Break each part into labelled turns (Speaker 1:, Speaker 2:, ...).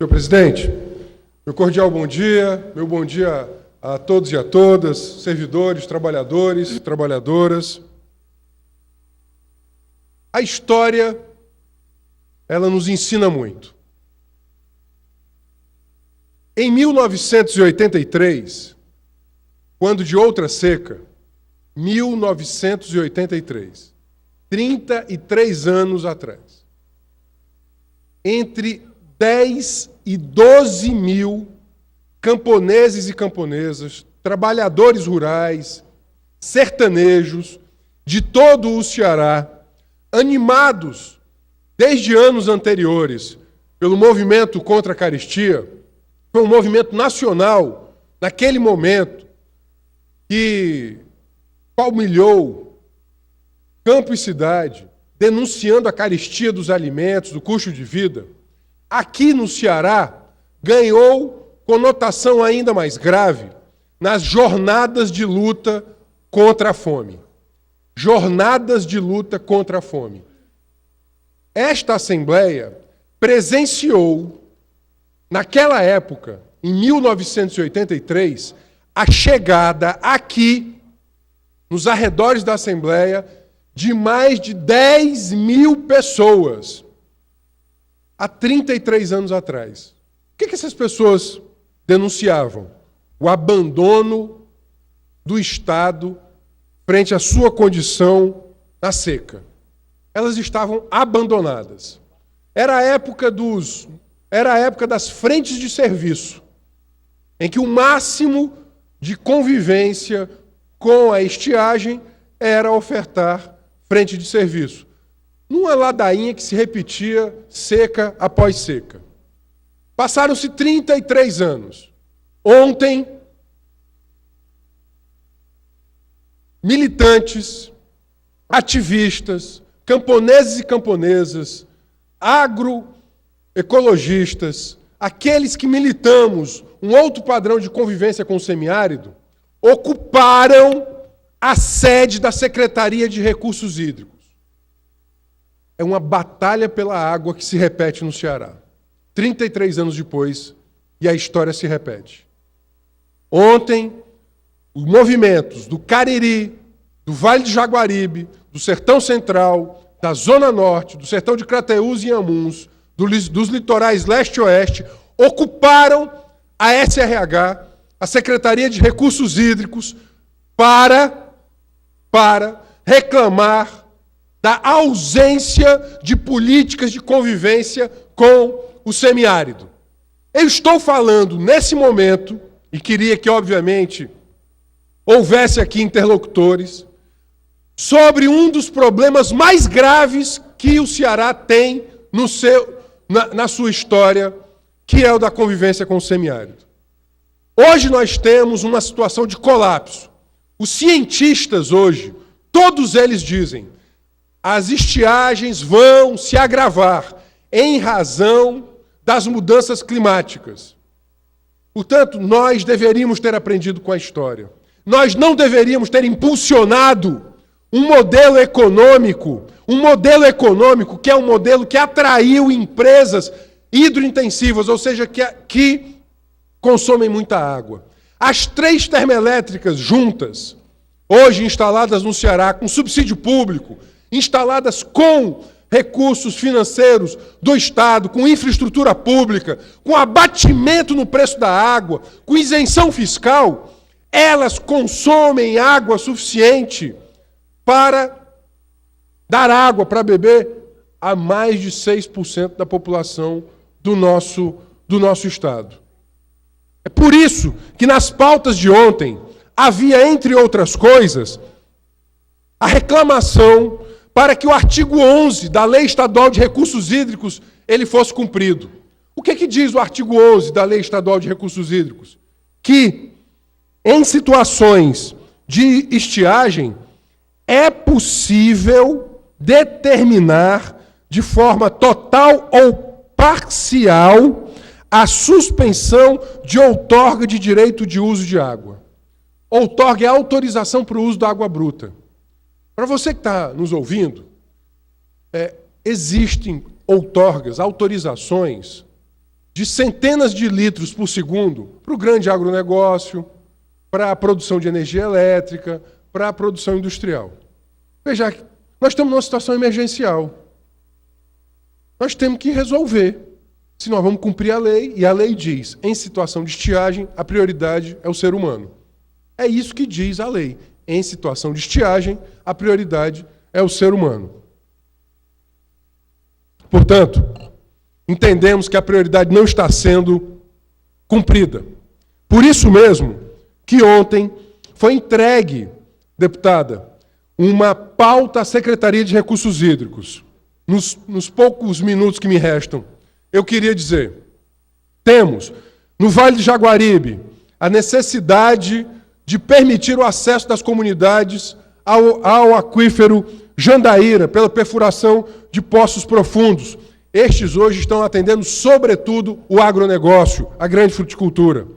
Speaker 1: Senhor presidente, meu cordial bom dia, meu bom dia a todos e a todas, servidores, trabalhadores e trabalhadoras. A história, ela nos ensina muito. Em 1983, quando de outra seca, 1983, 33 anos atrás, entre 10 e 12 mil camponeses e camponesas, trabalhadores rurais, sertanejos, de todo o Ceará, animados desde anos anteriores pelo movimento contra a carestia, foi um movimento nacional, naquele momento, que palmilhou campo e cidade, denunciando a carestia dos alimentos, do custo de vida. Aqui no Ceará, ganhou conotação ainda mais grave nas jornadas de luta contra a fome. Jornadas de luta contra a fome. Esta Assembleia presenciou, naquela época, em 1983, a chegada aqui, nos arredores da Assembleia, de mais de 10 mil pessoas, há 33 anos atrás. O que essas pessoas denunciavam? O abandono do Estado frente à sua condição na seca. Elas estavam abandonadas. Era a época das frentes de serviço, em que o máximo de convivência com a estiagem era ofertar frente de serviço. Numa ladainha que se repetia seca após seca. Passaram-se 33 anos. Ontem, militantes, ativistas, camponeses e camponesas, agroecologistas, aqueles que militamos um outro padrão de convivência com o semiárido, ocuparam a sede da Secretaria de Recursos Hídricos. É uma batalha pela água que se repete no Ceará. 33 anos depois, e a história se repete. Ontem, os movimentos do Cariri, do Vale de Jaguaribe, do Sertão Central, da Zona Norte, do Sertão de Crateús e Inhamuns, dos litorais leste e oeste, ocuparam a SRH, a Secretaria de Recursos Hídricos, para reclamar da ausência de políticas de convivência com o semiárido. Eu estou falando nesse momento, e queria que, obviamente, houvesse aqui interlocutores, sobre um dos problemas mais graves que o Ceará tem na sua história, que é o da convivência com o semiárido. Hoje nós temos uma situação de colapso. Os cientistas hoje, todos eles dizem, as estiagens vão se agravar em razão das mudanças climáticas. Portanto, nós deveríamos ter aprendido com a história. Nós não deveríamos ter impulsionado um modelo econômico que é um modelo que atraiu empresas hidrointensivas, ou seja, que consomem muita água. As 3 termoelétricas juntas, hoje instaladas no Ceará com subsídio público, instaladas com recursos financeiros do Estado, com infraestrutura pública, com abatimento no preço da água, com isenção fiscal, elas consomem água suficiente para dar água para beber a mais de 6% da população do nosso Estado. É por isso que nas pautas de ontem havia, entre outras coisas, a reclamação para que o artigo 11 da Lei Estadual de Recursos Hídricos ele fosse cumprido. O que diz o artigo 11 da Lei Estadual de Recursos Hídricos? Que, em situações de estiagem, é possível determinar de forma total ou parcial a suspensão de outorga de direito de uso de água. Outorga é autorização para o uso da água bruta. Para você que está nos ouvindo, existem outorgas, autorizações, de centenas de litros por segundo para o grande agronegócio, para a produção de energia elétrica, para a produção industrial. Veja, nós estamos numa situação emergencial. Nós temos que resolver se nós vamos cumprir a lei, e a lei diz, em situação de estiagem, a prioridade é o ser humano. É isso que diz a lei. Em situação de estiagem, a prioridade é o ser humano. Portanto, entendemos que a prioridade não está sendo cumprida. Por isso mesmo que ontem foi entregue, deputada, uma pauta à Secretaria de Recursos Hídricos. Nos poucos minutos que me restam, eu queria dizer, temos, no Vale do Jaguaribe, a necessidade de permitir o acesso das comunidades ao aquífero Jandaíra, pela perfuração de poços profundos. Estes hoje estão atendendo, sobretudo, o agronegócio, a grande fruticultura.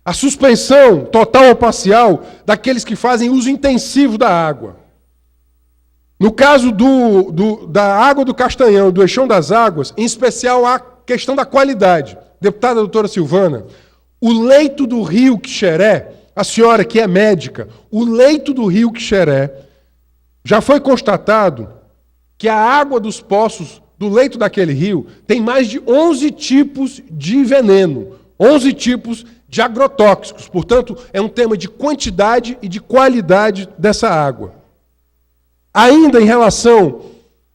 Speaker 1: A suspensão total ou parcial daqueles que fazem uso intensivo da água. No caso da água do Castanhão, do Eixão das Águas, em especial a questão da qualidade. Deputada doutora Silvana, o leito do rio Quixeré, a senhora que é médica, o leito do rio Quixeré, já foi constatado que a água dos poços do leito daquele rio tem mais de 11 tipos de veneno, 11 tipos de agrotóxicos. Portanto, é um tema de quantidade e de qualidade dessa água. Ainda em relação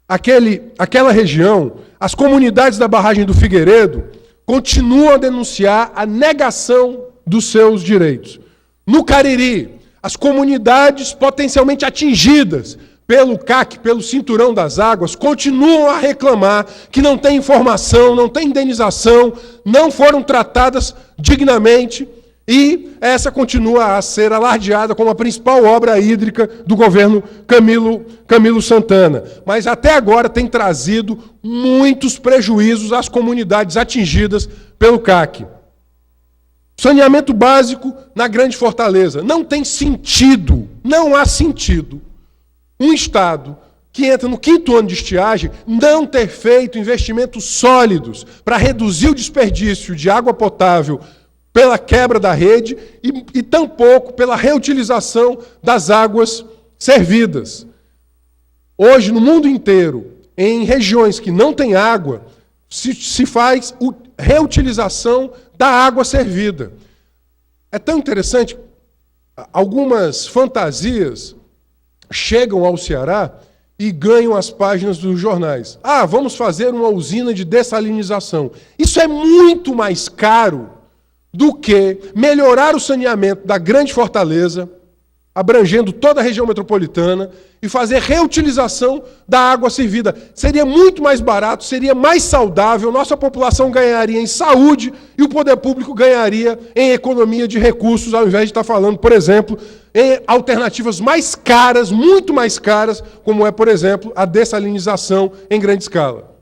Speaker 1: àquela região, as comunidades da barragem do Figueiredo continuam a denunciar a negação dos seus direitos. No Cariri, as comunidades potencialmente atingidas pelo CAC, pelo Cinturão das Águas, continuam a reclamar que não tem informação, não tem indenização, não foram tratadas dignamente, e essa continua a ser alardeada como a principal obra hídrica do governo Camilo Santana. Mas até agora tem trazido muitos prejuízos às comunidades atingidas pelo CAC. Saneamento básico na Grande Fortaleza. Não tem sentido, não há sentido, um Estado que entra no 5º ano de estiagem não ter feito investimentos sólidos para reduzir o desperdício de água potável pela quebra da rede e tampouco pela reutilização das águas servidas. Hoje, no mundo inteiro, em regiões que não têm água, se faz reutilização da água servida. É tão interessante, algumas fantasias chegam ao Ceará e ganham as páginas dos jornais. Vamos fazer uma usina de dessalinização. Isso é muito mais caro do que melhorar o saneamento da Grande Fortaleza, abrangendo toda a região metropolitana, e fazer reutilização da água servida. Seria muito mais barato, seria mais saudável, nossa população ganharia em saúde e o poder público ganharia em economia de recursos, ao invés de estar falando, por exemplo, em alternativas mais caras, muito mais caras, como é, por exemplo, a dessalinização em grande escala.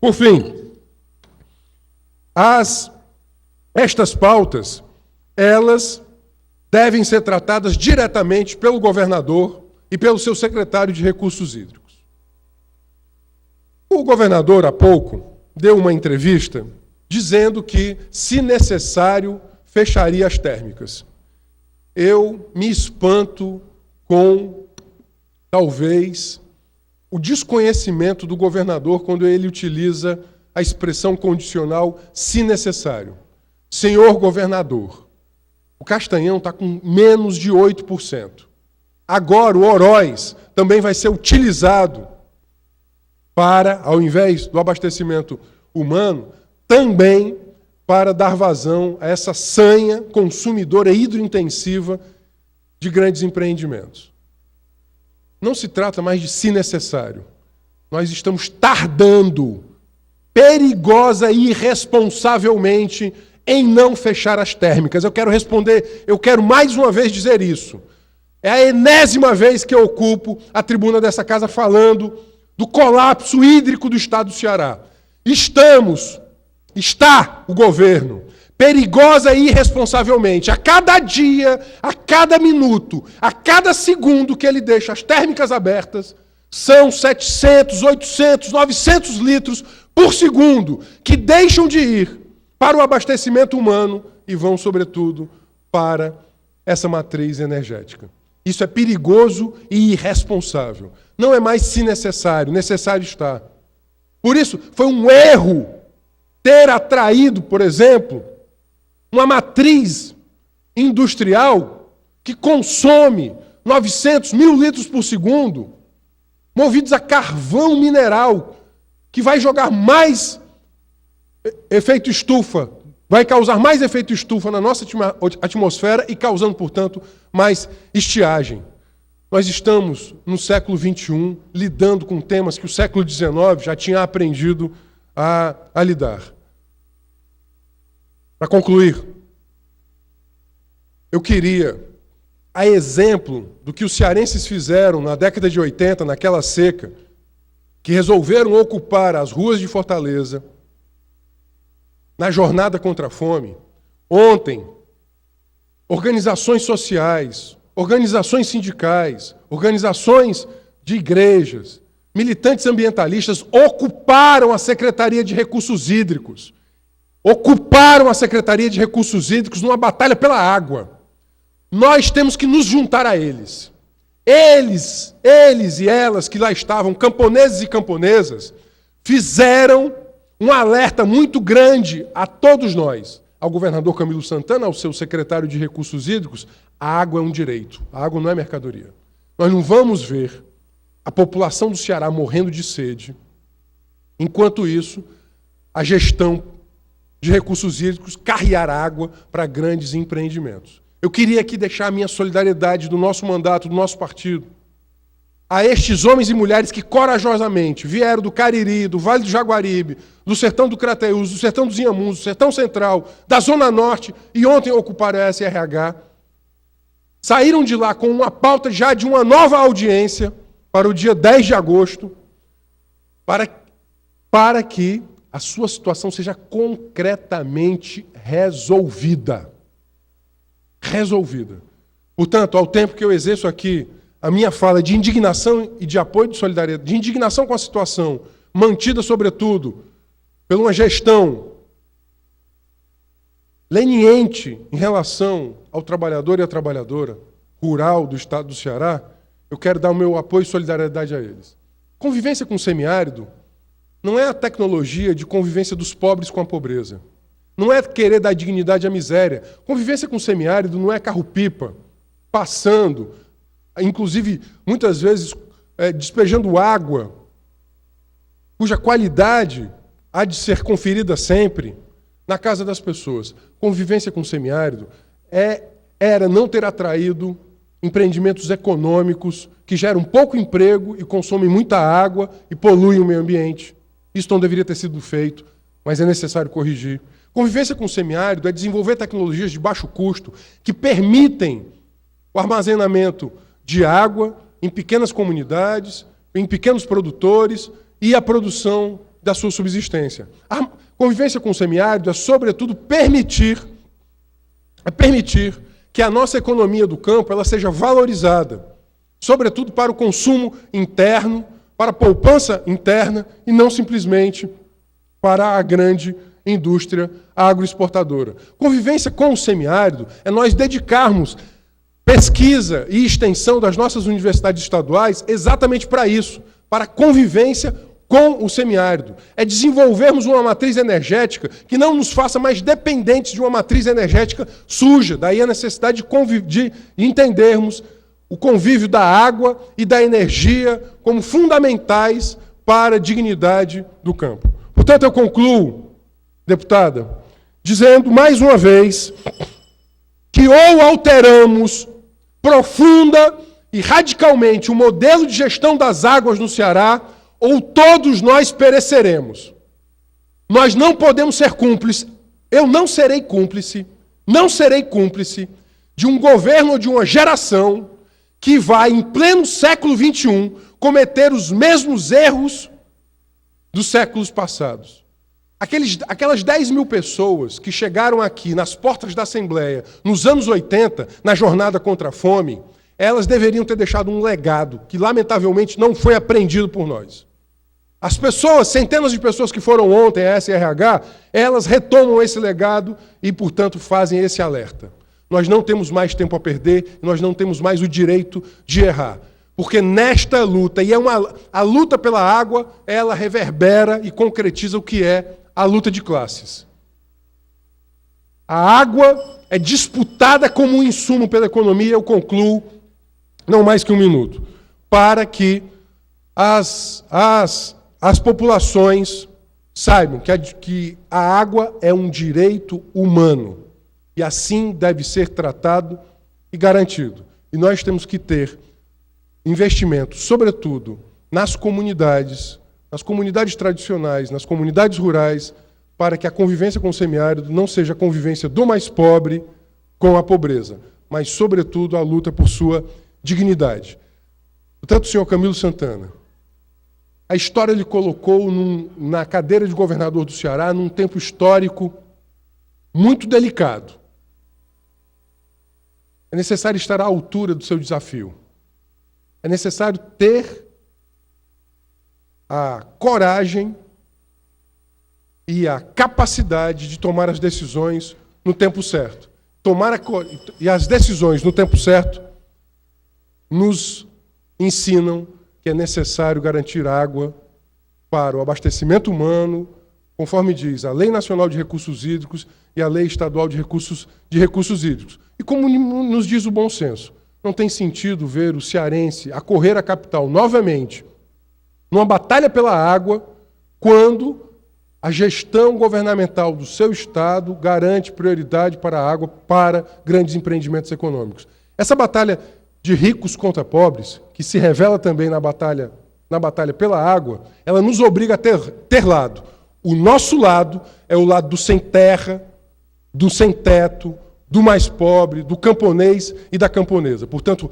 Speaker 1: Por fim, estas pautas, elas devem ser tratadas diretamente pelo governador e pelo seu secretário de Recursos Hídricos. O governador, há pouco, deu uma entrevista dizendo que, se necessário, fecharia as térmicas. Eu me espanto com, talvez, o desconhecimento do governador quando ele utiliza a expressão condicional "se necessário". Senhor governador, o Castanhão está com menos de 8%. Agora o Oroz também vai ser utilizado para, ao invés do abastecimento humano, também para dar vazão a essa sanha consumidora hidrointensiva de grandes empreendimentos. Não se trata mais de se necessário. Nós estamos tardando, perigosa e irresponsavelmente, em não fechar as térmicas. Eu quero mais uma vez dizer isso. É a enésima vez que eu ocupo a tribuna dessa casa falando do colapso hídrico do estado do Ceará. Está o governo, perigosa e irresponsavelmente, a cada dia, a cada minuto, a cada segundo que ele deixa as térmicas abertas, são 700, 800, 900 litros por segundo que deixam de ir para o abastecimento humano e vão, sobretudo, para essa matriz energética. Isso é perigoso e irresponsável. Não é mais se necessário, necessário está. Por isso, foi um erro ter atraído, por exemplo, uma matriz industrial que consome 900 mil litros por segundo, movidos a carvão mineral, que vai jogar mais efeito estufa, vai causar mais efeito estufa na nossa atmosfera e causando, portanto, mais estiagem. Nós estamos no século XXI lidando com temas que o século XIX já tinha aprendido a lidar. Para concluir, eu queria, a exemplo do que os cearenses fizeram na década de 80, naquela seca, que resolveram ocupar as ruas de Fortaleza, na jornada contra a fome, ontem, organizações sociais, organizações sindicais, organizações de igrejas, militantes ambientalistas ocuparam a Secretaria de Recursos Hídricos. Ocuparam a Secretaria de Recursos Hídricos numa batalha pela água. Nós temos que nos juntar a eles. Eles e elas que lá estavam, camponeses e camponesas, fizeram um alerta muito grande a todos nós, ao governador Camilo Santana, ao seu secretário de Recursos Hídricos: a água é um direito, a água não é mercadoria. Nós não vamos ver a população do Ceará morrendo de sede, enquanto isso, a gestão de recursos hídricos carrear água para grandes empreendimentos. Eu queria aqui deixar a minha solidariedade do nosso mandato, do nosso partido, a estes homens e mulheres que corajosamente vieram do Cariri, do Vale do Jaguaribe, do Sertão do Crateús, do Sertão dos Inhamuns, do Sertão Central, da Zona Norte, e ontem ocuparam a SRH, saíram de lá com uma pauta já de uma nova audiência para o dia 10 de agosto, para que a sua situação seja concretamente resolvida. Resolvida. Portanto, ao tempo que eu exerço aqui a minha fala de indignação e de apoio de solidariedade, de indignação com a situação, mantida, sobretudo, por uma gestão leniente em relação ao trabalhador e à trabalhadora rural do estado do Ceará, eu quero dar o meu apoio e solidariedade a eles. Convivência com o semiárido não é a tecnologia de convivência dos pobres com a pobreza. Não é querer dar dignidade à miséria. Convivência com o semiárido não é carro-pipa, passando, inclusive, muitas vezes, despejando água, cuja qualidade há de ser conferida sempre na casa das pessoas. Convivência com o semiárido era não ter atraído empreendimentos econômicos que geram pouco emprego e consomem muita água e poluem o meio ambiente. Isso não deveria ter sido feito, mas é necessário corrigir. Convivência com o semiárido é desenvolver tecnologias de baixo custo que permitem o armazenamento de água em pequenas comunidades, em pequenos produtores e a produção da sua subsistência. A convivência com o semiárido é, sobretudo, permitir que a nossa economia do campo ela seja valorizada, sobretudo para o consumo interno, para a poupança interna e não simplesmente para a grande indústria agroexportadora. Convivência com o semiárido é nós dedicarmos pesquisa e extensão das nossas universidades estaduais exatamente para isso, para a convivência com o semiárido. É desenvolvermos uma matriz energética que não nos faça mais dependentes de uma matriz energética suja. Daí a necessidade de entendermos o convívio da água e da energia como fundamentais para a dignidade do campo. Portanto, eu concluo, deputada, dizendo mais uma vez que ou alteramos profunda e radicalmente o modelo de gestão das águas no Ceará, ou todos nós pereceremos. Nós não podemos ser cúmplices, eu não serei cúmplice de um governo ou de uma geração que vai, em pleno século XXI, cometer os mesmos erros dos séculos passados. Aquelas 10 mil pessoas que chegaram aqui nas portas da Assembleia nos anos 80, na jornada contra a fome, elas deveriam ter deixado um legado que, lamentavelmente, não foi aprendido por nós. As pessoas, centenas de pessoas que foram ontem à SRH, elas retomam esse legado e, portanto, fazem esse alerta. Nós não temos mais tempo a perder, nós não temos mais o direito de errar. Porque nesta luta, a luta pela água, ela reverbera e concretiza o que é a luta de classes. A água é disputada como um insumo pela economia, eu concluo, não mais que um minuto, para que as populações saibam que a água é um direito humano e assim deve ser tratado e garantido. E nós temos que ter investimento, sobretudo, nas comunidades tradicionais, nas comunidades rurais, para que a convivência com o semiárido não seja a convivência do mais pobre com a pobreza, mas, sobretudo, a luta por sua dignidade. Portanto, senhor Camilo Santana, a história lhe colocou na cadeira de governador do Ceará num tempo histórico muito delicado. É necessário estar à altura do seu desafio. É necessário ter a coragem e a capacidade de tomar as decisões no tempo certo. E as decisões no tempo certo nos ensinam que é necessário garantir água para o abastecimento humano, conforme diz a Lei Nacional de Recursos Hídricos e a Lei Estadual de Recursos Hídricos. E como nos diz o bom senso, não tem sentido ver o cearense acorrer à capital novamente numa batalha pela água quando a gestão governamental do seu Estado garante prioridade para a água para grandes empreendimentos econômicos. Essa batalha de ricos contra pobres, que se revela também na batalha pela água, ela nos obriga a ter lado. O nosso lado é o lado do sem terra, do sem teto, do mais pobre, do camponês e da camponesa. Portanto,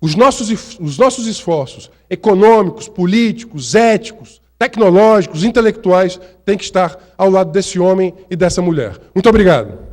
Speaker 1: os nossos esforços econômicos, políticos, éticos, tecnológicos, intelectuais, têm que estar ao lado desse homem e dessa mulher. Muito obrigado.